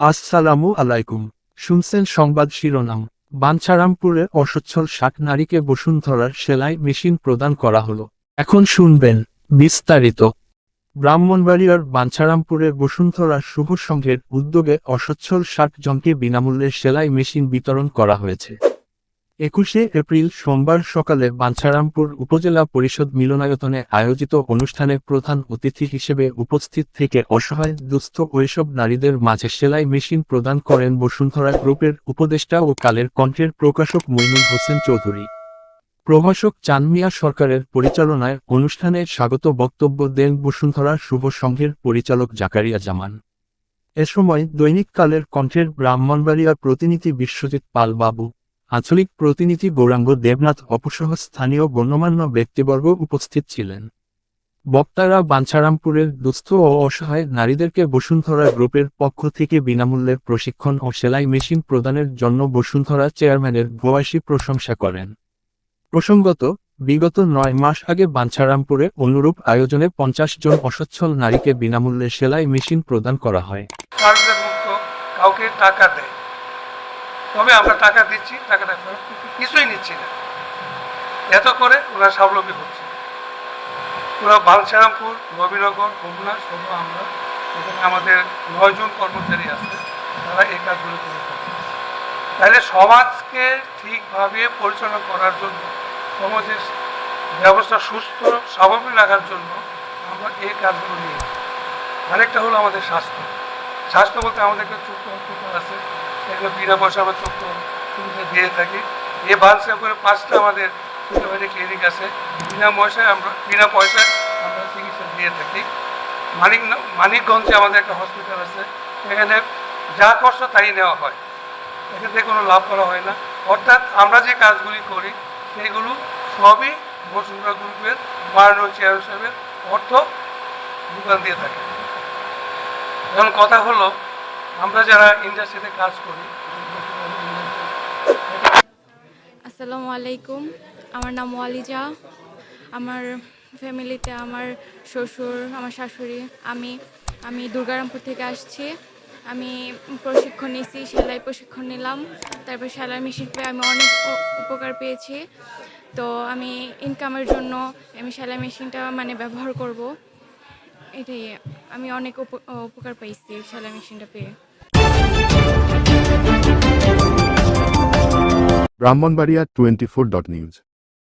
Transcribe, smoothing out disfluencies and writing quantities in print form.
আসসালামু আলাইকুম। শুনছেন সংবাদ শিরোনাম। বাঞ্ছারামপুরে অসচ্ছল ৬০ নারীকে বসুন্ধরার সেলাই মেশিন প্রদান করা হলো। এখন শুনবেন বিস্তারিত। ব্রাহ্মণবাড়িয়ার বাঞ্ছারামপুরে বসুন্ধরা শুভ সংঘের উদ্যোগে অসচ্ছল ৬০ জনকে বিনামূল্যে সেলাই মেশিন বিতরণ করা হয়েছে। ২১শে এপ্রিল সোমবার সকালে বাঞ্ছারামপুর উপজেলা পরিষদ মিলনায়তনে আয়োজিত অনুষ্ঠানে প্রধান অতিথি হিসেবে উপস্থিত থেকে অসহায় দুস্থ ওইসব নারীদের মাঝে সেলাই মেশিন প্রদান করেন বসুন্ধরা গ্রুপের উপদেষ্টা ও কালের কণ্ঠের প্রকাশক মইনুল হোসেন চৌধুরী। প্রভাষক চানমিয়া সরকারের পরিচালনায় অনুষ্ঠানে স্বাগত বক্তব্য দেন বসুন্ধরা শুভ সংঘের পরিচালক জাকারিয়া জামান। এ সময় দৈনিক কালের কণ্ঠের ব্রাহ্মণবাড়িয়ার প্রতিনিধি বিশ্বজিৎ পাল বাবু, আঞ্চলিক প্রতিনিধি গৌরাঙ্গ দেবনাথ অপুসহ স্থানীয় গণ্যমান্য ব্যক্তিবর্গ উপস্থিত ছিলেন। বক্তারা বাঞ্ছারামপুরের দুস্থ ও অসহায় নারীদেরকে বসুন্ধরা গ্রুপের পক্ষ থেকে বিনামূল্যে প্রশিক্ষণ ও সেলাই মেশিন প্রদানের জন্য বসুন্ধরা চেয়ারম্যানের ভূয়সী প্রশংসা করেন। প্রসঙ্গত, বিগত ৯ মাস আগে বাঞ্ছারামপুরে অনুরূপ আয়োজনে ৫০ জন অসচ্ছল নারীকে বিনামূল্যে সেলাই মেশিন প্রদান করা হয়। কাউকে টাকা দেয়, তবে আমরা টাকা দিচ্ছি, টাকাটা কিছুই নিচ্ছি না, এত করে ওরা স্বাবলম্বী হচ্ছে। পুরো বাঞ্ছারামপুর, নবীনগর, খুলনা সহ আমরা এখানে আমাদের ৯ জন কর্মচারী আছে, তারা এই কাজগুলো করে থাকে। তাহলে সমাজকে ঠিকভাবে পরিচালনা করার জন্য, সমাজের ব্যবস্থা সুস্থ স্বাভাবিক রাখার জন্য আমরা এই কাজগুলো নিয়ে। আরেকটা হলো আমাদের স্বাস্থ্য। স্বাস্থ্য বলতে আমাদেরকে চক্ষু হসপিটাল আছে, এগুলো বিনা পয়সা আমরা চক্ষু সুবিধা দিয়ে থাকি। এই বাঞ্ছারামপুরে 5টা আমাদের চোখের ক্লিনিক আছে, বিনা পয়সায় আমরা চিকিৎসা দিয়ে থাকি। মানিকগঞ্জে আমাদের একটা হসপিটাল আছে, এখানে যা কষ্ট তাই নেওয়া হয়, এখান থেকে কোনো লাভ করা হয় না। অর্থাৎ আমরা যে কাজগুলি করি সেগুলো সবই বসুন্ধরা গ্রুপের মাননীয় চেয়ারম্যান সাহেবের অর্থ যোগান দিয়ে থাকে। এখন কথা হলো, আমরা যারা ইন্ডাস্ট্রিতে কাজ করি। আসসালামু আলাইকুম, আমার নাম ওয়ালিজা। আমার ফ্যামিলিতে আমার শ্বশুর, আমার শাশুড়ি, আমি দুর্গারামপুর থেকে আসছি। আমি প্রশিক্ষণ নিয়েছি, সেলাই প্রশিক্ষণ নিলাম। তারপর সেলাই মেশিন পেয়ে আমি অনেক উপকার পেয়েছি। তো আমি ইনকামের জন্য আমি সেলাই মেশিনটা ব্যবহার করব, এটাই। আমি অনেক উপকার পাইছি সেলাই মেশিনটা পেয়ে। ব্রাহ্মণবাড়িয়া 24.নিউজ।